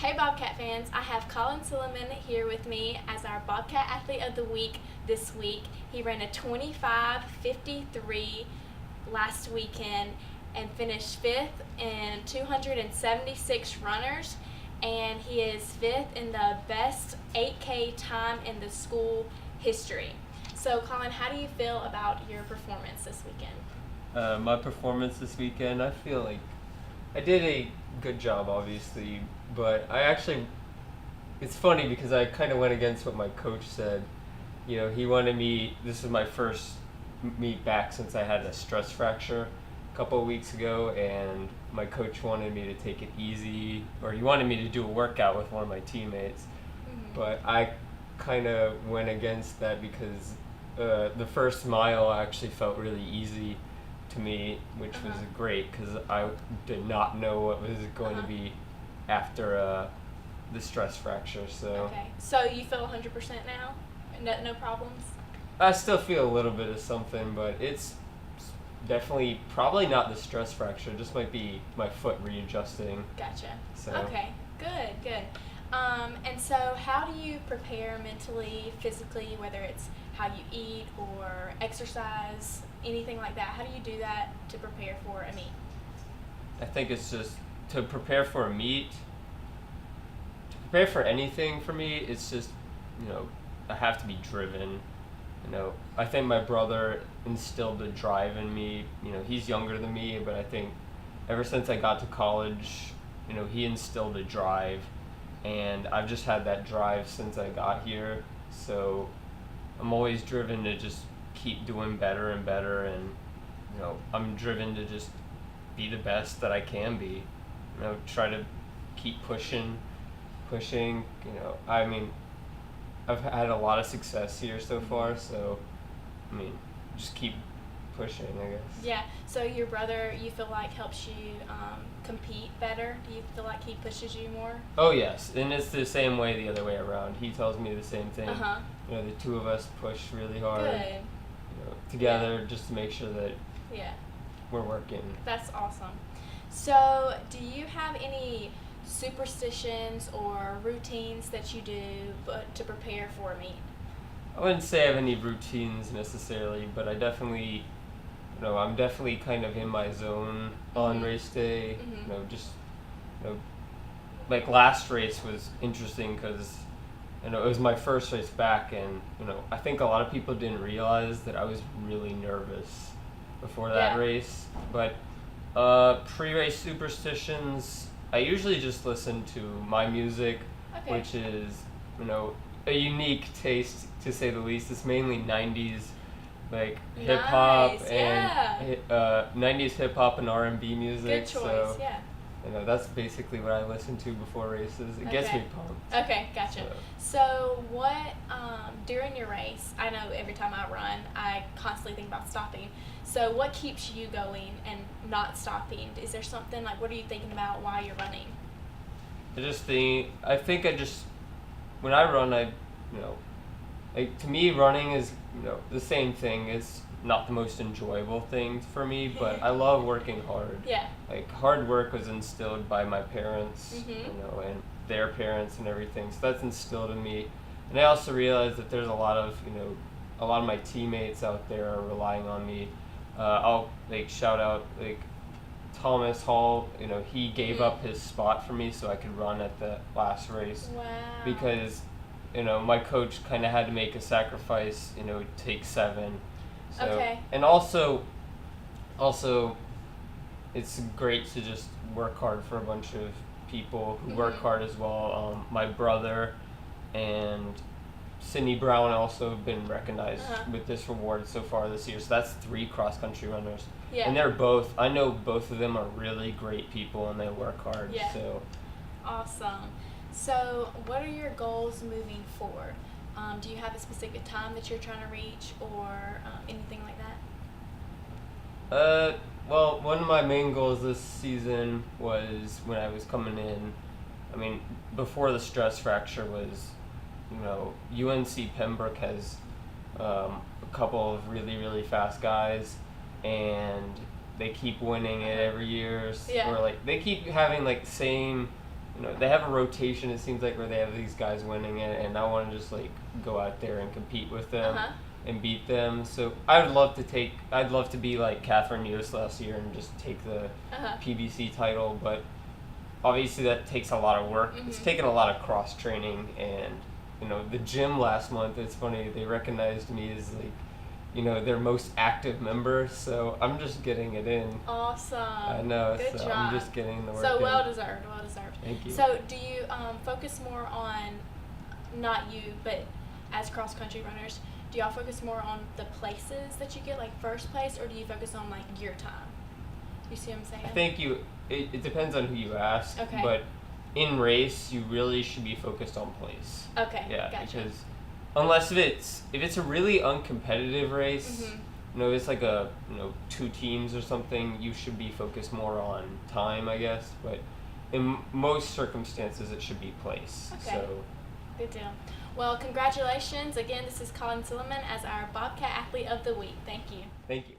Hey Bobcat fans, I have Collin Silliman here with me as our Bobcat Athlete of the Week this week. He ran a 25:53 last weekend and finished 5th in 276 runners, and he is 5th in the best 8K time in the school history. So Collin, how do you feel about your performance this weekend? My performance this weekend, I feel like I did a good job, obviously, but it's funny because I kind of went against what my coach said. You know, he wanted me, this is my first meet back since I had a stress fracture a couple of weeks ago, and my coach wanted me to take it easy, or he wanted me to do a workout with one of my teammates. But I kind of went against that because the first mile actually felt really easy to me, which was great because I did not know what was going to be after the stress fracture. So Okay, so you feel 100% now? No problems? I still feel a little bit of something, but it's definitely probably not the stress fracture. It just might be my foot readjusting. Gotcha. So Okay, good. And so how do you prepare mentally, physically, whether it's how you eat or exercise, anything like that? How do you do that to prepare for a meet? I think it's just to prepare for a meet. To prepare for anything for me, it's just, I have to be driven. I think my brother instilled the drive in me. He's younger than me, but I think ever since I got to college, he instilled a drive, and I've just had that drive since I got here. So I'm always driven to just keep doing better and better, and I'm driven to just be the best that I can be. Try to keep pushing. I mean, I've had a lot of success here so far, so just keep pushing, I guess. Yeah, so your brother, you feel like helps you compete better? Do you feel like he pushes you more? Oh yes, and it's the same way the other way around. He tells me the same thing. The two of us push really hard. Good. Together, just to make sure that Yeah. we're working. That's awesome. So, do you have any superstitions or routines that you do to prepare for a meet? I wouldn't say I have any routines necessarily, but I'm definitely kind of in my zone on race day. Like last race was interesting because, it was my first race back, and, I think a lot of people didn't realize that I was really nervous before that race. But pre-race superstitions, I usually just listen to my music, which is, a unique taste to say the least. It's mainly 90s, like hip hop and 90s hip hop and R&B music. Good choice, so, that's basically what I listen to before races. It gets me pumped. Okay, gotcha. So what, during your race, I know every time I run, I constantly think about stopping. So what keeps you going and not stopping? Is there something, like, what are you thinking about while you're running? When I run, to me, running is, the same thing. It's not the most enjoyable thing for me, but I love working hard. Yeah. Like, hard work was instilled by my parents, and their parents and everything. So that's instilled in me. And I also realized that there's a lot of my teammates out there are relying on me. I'll shout out Thomas Hall. He gave up his spot for me so I could run at the last race. Wow. Because my coach kind of had to make a sacrifice. Take 7. So, okay. And also, it's great to just work hard for a bunch of people who work hard as well. My brother and Sydney Brown also have been recognized with this award so far this year. So that's 3 cross-country runners. Yeah. And I know both of them are really great people, and they work hard. Yeah. So. Awesome. So what are your goals moving forward? Do you have a specific time that you're trying to reach, or anything like that? Well, one of my main goals this season was when I was coming in. Before the stress fracture was, UNC Pembroke has a couple of really, really fast guys, and they keep winning it every year. Yeah. Or they keep having the same they have a rotation, it seems like, where they have these guys winning it, and I want to just like go out there and compete with them and beat them. So I'd love to be like Catherine Yost last year and just take the PBC title, but obviously that takes a lot of work. It's taken a lot of cross training, and the gym last month, it's funny, they recognized me as like their most active member, so I'm just getting it in. Awesome. I know. Good so job. I'm just getting the work So in. well deserved. Thank you. So do you focus more on, not you, but as cross country runners, do y'all focus more on the places that you get, like first place, or do you focus on like your time? You see what I'm saying? I think it depends on who you ask. Okay. But in race, you really should be focused on place. Okay. Yeah, Gotcha. because unless if it's a really uncompetitive race, it's like a 2 teams or something, you should be focused more on time, I guess. But in most circumstances, it should be place. Okay. So. Good deal. Well, congratulations again. This is Collin Silliman as our Bobcat Athlete of the Week. Thank you. Thank you.